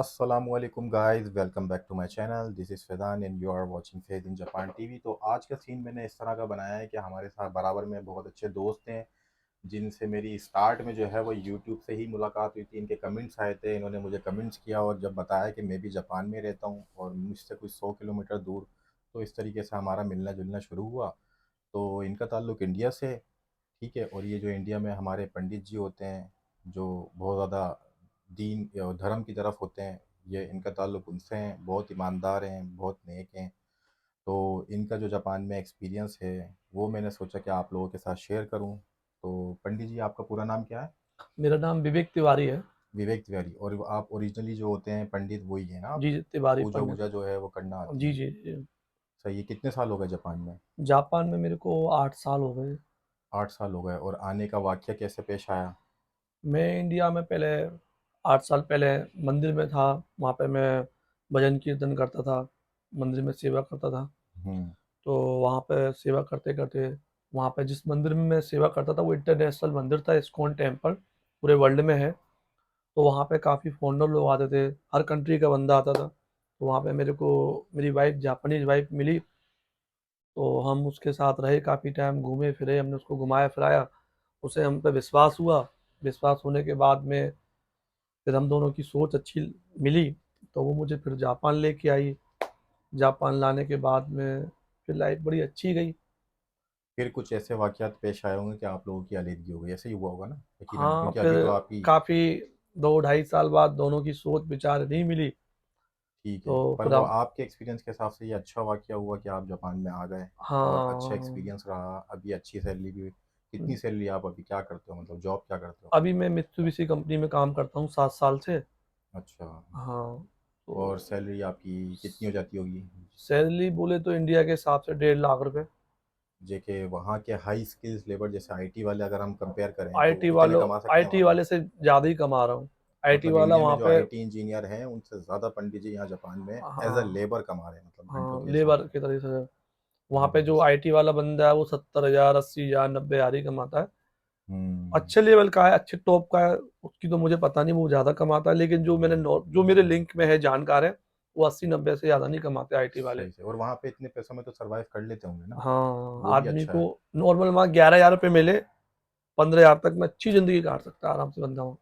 Assalamualaikum guys, welcome back to my channel. This is Faizan and you are watching Faiz in Japan TV. तो आज का scene मैंने इस तरह का बनाया है कि हमारे साथ बराबर में बहुत अच्छे दोस्त हैं जिनसे मेरी स्टार्ट में जो है वो यूट्यूब से ही मुलाकात हुई थी। इनके कमेंट्स आए थे, इन्होंने मुझे कमेंट्स किया और जब बताया कि मैं भी जापान में रहता हूँ और मुझसे कुछ 100 किलोमीटर दूर, तो इस तरीके से हमारा मिलना जुलना शुरू हुआ। तो इनका ताल्लुक़ इंडिया से है, ठीक है। और ये जो इंडिया में हमारे पंडित जी होते हैं जो बहुत ज़्यादा दीन या धर्म की तरफ होते हैं, ये इनका ताल्लुक़ उनसे है। बहुत ईमानदार हैं, बहुत नेक हैं। तो इनका जो जापान में एक्सपीरियंस है वो मैंने सोचा कि आप लोगों के साथ शेयर करूं। तो पंडित जी, आपका पूरा नाम क्या है? मेरा नाम विवेक तिवारी है। विवेक तिवारी। और आप ओरिजिनली जो होते हैं पंडित वही है ना आप? जी, तिवारी पूजा पंडित। वूजा जो है वो करना आती जी, है? जी, जी। सही है। कितने साल हो गए जापान में? जापान में मेरे को 8 साल हो गए। 8 साल हो गए। और आने का वाक़या कैसे पेश आया? मैं इंडिया में पहले 8 साल पहले मंदिर में था। वहाँ पे मैं भजन कीर्तन करता था, मंदिर में सेवा करता था। हम्म। तो वहाँ पे सेवा करते-करते वहाँ पे जिस मंदिर में मैं सेवा करता था वो इंटरनेशनल मंदिर था, इस्कॉन टेम्पल, पूरे वर्ल्ड में है। तो वहाँ पे काफ़ी फॉरेनर लोग आते थे, हर कंट्री का बंदा आता था। तो वहाँ पे मेरे को मेरी वाइफ़ जापानीज़ वाइफ़ मिली। तो हम उसके साथ रहे काफ़ी टाइम, घूमे फिरे, हमने उसको घुमाया फिराया, उसे हम पे विश्वास हुआ। विश्वास होने के बाद में फिर हम दोनों की सोच अच्छी मिली, तो वो मुझे फिर जापान लेके आई। जापान लाने के बाद में फिर लाइफ बड़ी अच्छी गई। फिर कुछ ऐसे वाक़यात पेश आए होंगे कि आप लोगों की अलग हो गई, ऐसे ही हुआ होगा ना यकीनन, हाँ, क्योंकि फिर अभी तो आप ही। काफ़ी 2 ढाई साल बाद दोनों की सोच विचार नहीं मिली, ठीक है, तो पर फिर वो हम। आपके एक्सपीरियंस के हिसाब से ये अच्छा वाक़या हुआ कि आप जापान में आ गए और अच्छा हाँ, एक्सपीरियंस रहा, अभी अच्छी सैलरी भी। कितनी सैलरी, आप अभी क्या करते हो, मतलब जॉब क्या करते हो? अभी मैं मित्सुबिशी कंपनी में काम करता हूँ 7 साल से। अच्छा। हाँ, और तो सैलरी आपकी कितनी हो जाती होगी? सैलरी बोले तो इंडिया के हिसाब से 1.5 लाख रुपए। जेके वहाँ के हाई स्किल्स लेबर जैसे आईटी वाले अगर हम कंपेयर करें तो आईटी इतने वालों कमा सकते हैं आईटी वहाँ पे? वाले से ज़्यादा ही कमा रहा हूँ। आईटी मतलब वाला इंडिया में वहाँ जो पे। आईटी इंजीनियर हैं उनसे ज़्यादा पंडित जी यहाँ जापान में एज अ हाँ, लेबर कमा रहे हैं, मतलब घंटों हाँ, के हिसाब लेबर से। की तरह से वहाँ पे हम्म। जो आईटी वाला बंदा है वो 70,000, 80,000, 90,000 ही कमाता है। हम्म। अच्छे लेवल का है, अच्छे टॉप का है, उसकी तो मुझे पता नहीं वो ज़्यादा कमाता है, लेकिन जो मेरे लिंक में है जानकार है, वो 80-90 से ज़्यादा नहीं कमाते आईटी वाले। सही से। और वहाँ पे इतने पैसों में तो सरवाइव कर लेते होंगे ना? हाँ, वो भी आदमी अच्छा को है। नॉर्मल वहाँ 11,000 रुपये मिले, 15,000 तक में अच्छी ज़िंदगी काट सकता है आराम से बंदा वहाँ।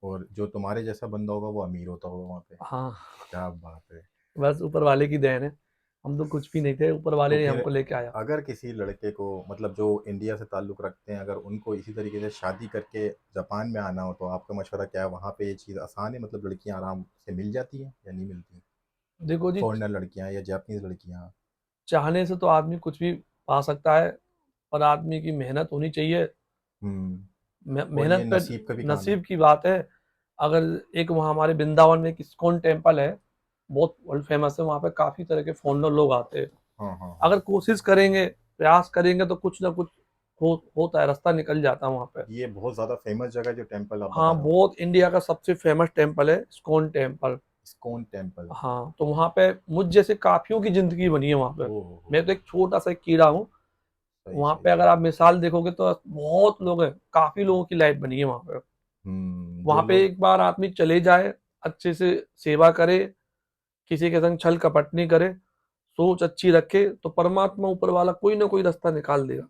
और जो तुम्हारे जैसा बंदा होगा वो अमीर होता होगा वहाँ पे। हाँ, क्या बात है। बस ऊपर वाले की देन है। हम तो कुछ भी नहीं थे, ऊपर वाले तो ने फिर हमको लेके आया। अगर किसी लड़के को, मतलब जो इंडिया से ताल्लुक़ रखते हैं, अगर उनको इसी तरीके से शादी करके जापान में आना हो तो आपका मशवरा क्या है? वहाँ पे ये चीज़ आसान है, मतलब लड़कियाँ आराम से मिल जाती हैं या नहीं मिलती? देखो जी, फॉरेनर लड़कियाँ या जापानीज़ लड़कियाँ? चाहने से तो आदमी कुछ भी पा सकता है, पर आदमी की मेहनत होनी चाहिए। और ये मेहनत पे नसीब का भी काम है। नसीब की बात है। अगर एक वहाँ हमारे वृंदावन में एक इस्कॉन टेम्पल है, बहुत वर्ल्ड फेमस है, वहाँ पे काफ़ी तरह के फॉरेनर लोग आते हैं। हाँ हाँ हाँ। अगर कोशिश करेंगे, प्रयास करेंगे तो कुछ ना कुछ होता है, रास्ता निकल जाता है वहाँ पे। ये बहुत ज़्यादा फेमस जगह है जो टेम्पल आप हाँ, बता रहे हो? बहुत इंडिया का सबसे फेमस टेम्पल है इस्कॉन टेम्पल। ISKCON temple. हाँ, तो वहाँ पे मुझ जैसे काफ़ियों की ज़िंदगी बनी है वहाँ पे। ओह मैं तो हो। एक छोटा-सा कीड़ा हूँ। सही वहाँ सही पे अगर सही। आप मिसाल देखोगे तो बहुत लोग हैं, काफ़ी लोगों की लाइफ बनी है वहाँ पे। जो वहाँ पे लोग। एक बार आदमी चले जाए, अच्छे से सेवा करे, किसी के संग छल कपट नहीं करे, सोच अच्छी रखे, तो परमात्मा ऊपर वाला कोई ना कोई रास्ता निकाल देगा।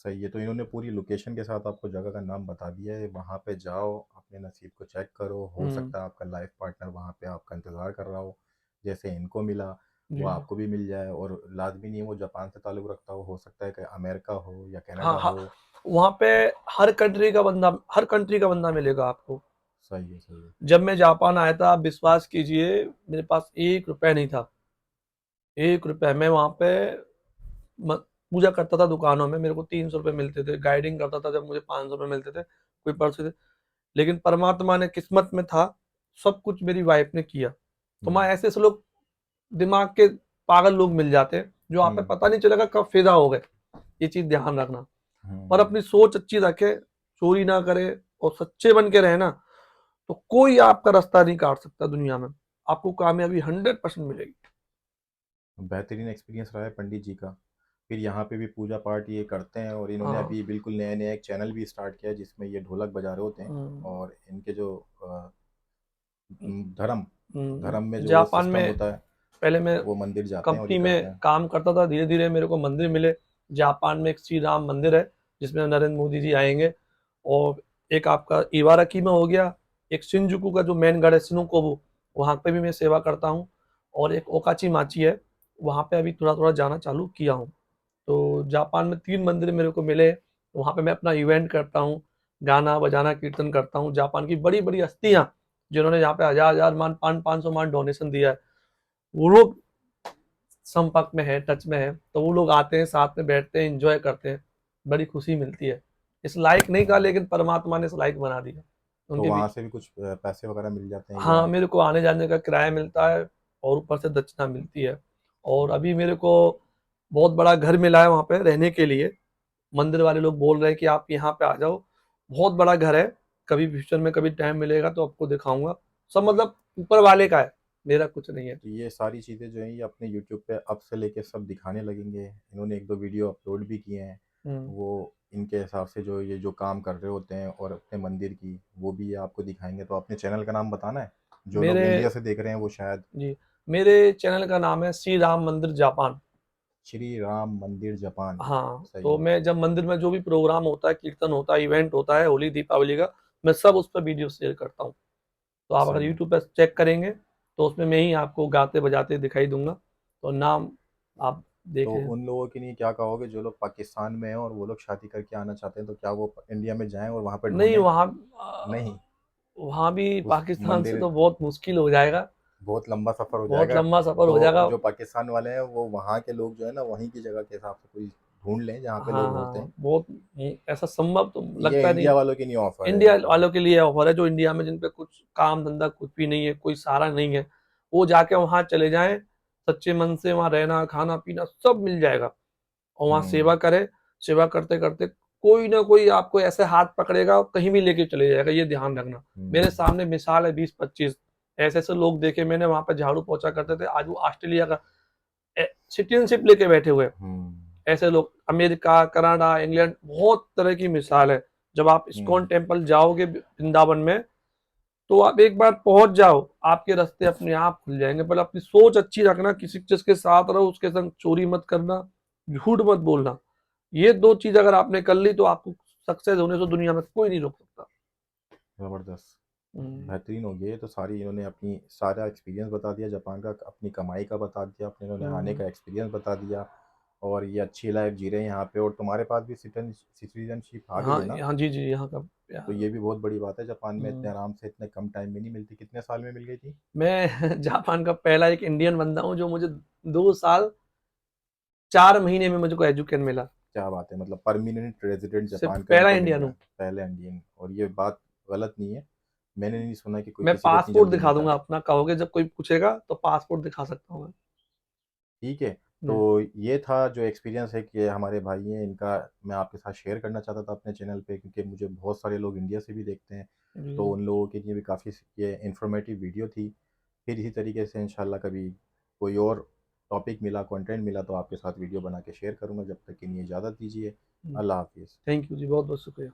सही है। तो इन्होंने पूरी लोकेशन के साथ आपको जगह का नाम बता दिया है, वहाँ पे जाओ, अपने नसीब को चेक करो, हो हुँ, सकता है आपका लाइफ पार्टनर वहाँ पे आपका इंतज़ार कर रहा हो। जैसे इनको मिला जी, वो जी। आपको भी मिल जाए। और लाज़मी नहीं है वो जापान से ताल्लुक़ रखता हो सकता है कि अमेरिका हो या हाँ, कनाडा हाँ, हो। वहाँ पे हर कंट्री का बंदा मिलेगा आपको। सही है सही है। जब मैं जापान आया था, आप विश्वास कीजिए, मेरे पास ₹1 नहीं था। ₹1 मैं वहाँ पे म पूजा करता था दुकानों में, मेरे को ₹300 मिलते थे, गाइडिंग करता था जब मुझे ₹500 मिलते थे, कोई परसों। लेकिन परमात्मा ने किस्मत में था, सब कुछ मेरी वाइफ ने किया। तो मैं हुँ। ऐसे लोग दिमाग के पागल लोग मिल जाते हैं, जो आप पे हुँ। पता नहीं चलेगा कब फ़िदा हो गए। ये चीज़ ध्यान रखना। पर हुँ। अपनी सोच अच्छी रखे, चोरी ना करे और सच्चे बन के रहे ना, तो कोई आपका रास्ता नहीं काट सकता दुनिया में। आपको कामयाबी 100% मिलेगी। बेहतरीन एक्सपीरियंस रहा है पंडित जी का। फिर यहाँ पे भी पूजा पाठ ये करते हैं और इन्होंने हाँ, अभी बिल्कुल नया नया एक चैनल भी स्टार्ट किया है जिसमें ये ढोलक बजा रहे होते हैं। हुँ, और इनके जो धर्म धर्म में जो जापान सिस्टम में होता है पहले मैं वो मंदिर जाते हैं और ये कंपनी करते में हैं। काम करता था, धीरे-धीरे मेरे को मंदिर मिले। जापान में एक श्री राम मंदिर है, जिसमें नरेंद्र मोदी जी आएँगे, और एक आपका इवाराकी में हो गया, एक शिनजुकू का जो मेन गढ़ है शिनुकोबू, वहाँ पे भी मैं सेवा करता हूँ, और एक ओकाची-माची है, वहाँ पे अभी थोड़ा-थोड़ा जाना चालू किया हूँ। तो जापान में 3 मंदिर मेरे को मिले, वहाँ पे मैं अपना इवेंट करता हूँ, गाना, बजाना, कीर्तन करता हूँ। जापान की बड़ी-बड़ी हस्तियाँ, जिन्होंने यहाँ पे हज़ार-हज़ार मान, 500-500 मान डोनेशन दिया है, वो लोग संपर्क में है, टच में है, तो वो लोग आते हैं, साथ में बैठते हैं, एंजॉय करते हैं, बड़ी खुशी मिलती है। इस लायक नहीं था, लेकिन परमात्मा ने इस लायक बना दिया। तो उनके वहाँ बीच, से भी कुछ पैसे वगैरह मिल जाते हैं हाँ, या? मेरे को आने जाने का किराया मिलता है, और ऊपर से दक्षिणा मिलती है। और अभी मेरे को बहुत बड़ा घर मिला है वहाँ पे रहने के लिए। मंदिर वाले लोग बोल रहे हैं कि आप यहाँ पे आ जाओ, बहुत बड़ा घर है, कभी फ्यूचर में कभी टाइम मिलेगा तो आपको दिखाऊंगा। सब मतलब ऊपर वाले का है, मेरा कुछ नहीं है। तो ये सारी चीज़ें जो हैं ये अपने यूट्यूब पे अब से लेके सब दिखाने लगेंगे। इन्होंने एक दो वीडियो अपलोड भी किए हैं। हम्म। वो इनके हिसाब से जो ये जो काम कर रहे होते हैं और अपने मंदिर की वो भी ये आपको दिखाएंगे। तो अपने चैनल का नाम बताना है, जो लोग मेरे इंडिया से देख रहे हैं वो शायद। जी, मेरे चैनल का नाम है श्री राम मंदिर जापान। श्री राम मंदिर जापान। हाँ, सही तो है। मैं जब मंदिर में जो भी प्रोग्राम होता है, कीर्तन होता है, इवेंट होता है, होली दीपावली का, मैं सब उस पर वीडियो शेयर करता हूँ। तो आप अगर सही है। यूट्यूब पर चेक करेंगे, तो उसमें मैं ही आपको गाते बजाते दिखाई दूंगा, तो नाम आप तो देखें। उन लोगों के लिए क्या कहोगे जो लोग पाकिस्तान में हैं और वो लोग शादी करके आना चाहते हैं, तो क्या वो इंडिया में जाएं और वहाँ पर नहीं, ढूंढें? नहीं, वहाँ भी उस पाकिस्तान से मंदिर तो बहुत मुश्किल हो जाएगा, बहुत लंबा सफ़र हो बहुत जाएगा। लंबा सफ़र हो तो जाएगा। जो पाकिस्तान वाले हैं वो वहाँ के लोग जो है ना वहीं की जगह के हिसाब से कोई ढूंढ लें जहाँ पे हाँ, लोग होते हाँ, हैं। बहुत ऐसा संभव तो ये लगता नहीं। इंडिया वालों के लिए ऑफर है। इंडिया वालों के लिए ऑफर है, जो इंडिया में जिन पे कुछ काम धंधा कुछ भी नहीं है, कोई सहारा नहीं है, वो जाके वहां चले जाएं, सच्चे मन से वहां रहना खाना पीना सब मिल जाएगा, और वहां हम्म। सेवा करे। सेवा करते करते कोई ना कोई आपको ऐसे हाथ पकड़ेगा और कहीं भी लेके चले जाएगा, ये ध्यान रखना। मेरे हम्म। सामने मिसाल है 20-25 ऐसे ऐसे लोग देखे मैंने, वहां पे झाड़ू पोछा करते थे, आज वो ऑस्ट्रेलिया का सिटीजनशिप लेके बैठे हुए हैं। हम्म। ऐसे लोग अमेरिका, कनाडा, इंग्लैंड, बहुत तरह की मिसाल है। जब आप इस्कॉन हम्म। टेम्पल जाओगे वृंदावन में, तो आप एक बार पहुंच जाओ, आपके रास्ते अपने आप खुल जाएंगे। पर अपनी सोच अच्छी रखना, किसी जिसके साथ रहो उसके संग चोरी मत करना, झूठ मत बोलना। ये 2 चीज अगर आपने कर ली, तो आपको सक्सेस होने से दुनिया में कोई नहीं रोक सकता। ज़बरदस्त। हम्म। बेहतरीन हो गया। ये तो सारी इन्होंने अपनी सारा एक्सपीरियंस बता दिया जापान का, अपनी कमाई का बता दिया, अपने इन्होंने आने हम्म। का एक्सपीरियंस बता दिया। और ये अच्छी लाइफ जी रहे हैं यहाँ पे, और तुम्हारे पास भी सिटीजनशिप आ गई हाँ, है ना? हाँ जी, जी, यहाँ का तो प्यार। ये भी बहुत बड़ी बात है। जापान में इतने हम्म। आराम से इतने कम टाइम में नहीं मिलती। कितने साल में मिल गई थी? मैं जापान का पहला एक इंडियन बंदा हूँ, जो मुझे 2 साल 4 महीने में मुझको एजुकेशन मिला। क्या बात है, मतलब परमानेंट रेजिडेंट सिर्फ जापान का पहला इनको मिल इंडियन गया। हूँ। पहले इंडियन, और ये बात गलत नहीं है। मैंने नहीं सुना कि कोई मैं किसी को इतनी पासपोर्ट जल्दी दिखा मिलता दूंगा है। अपना, कहोगे जब कोई पूछेगा तो पासपोर्ट दिखा सकता हूँ मैं। ठीक है। तो हम्म। ये था जो एक्सपीरियंस है कि हमारे भाई हैं इनका, मैं आपके साथ शेयर करना चाहता था अपने चैनल पे, क्योंकि मुझे बहुत सारे लोग इंडिया से भी देखते हैं। तो जी। उन लोगों के लिए भी काफ़ी ये इंफॉर्मेटिव वीडियो थी। फिर इसी तरीके से इंशाल्लाह कभी कोई और टॉपिक मिला, कंटेंट मिला, तो आपके साथ वीडियो बना के शेयर करूँगा। जब तक के लिए इजाज़त दीजिए। अल्लाह हाफिज़। थैंक यू जी, बहुत बहुत शुक्रिया।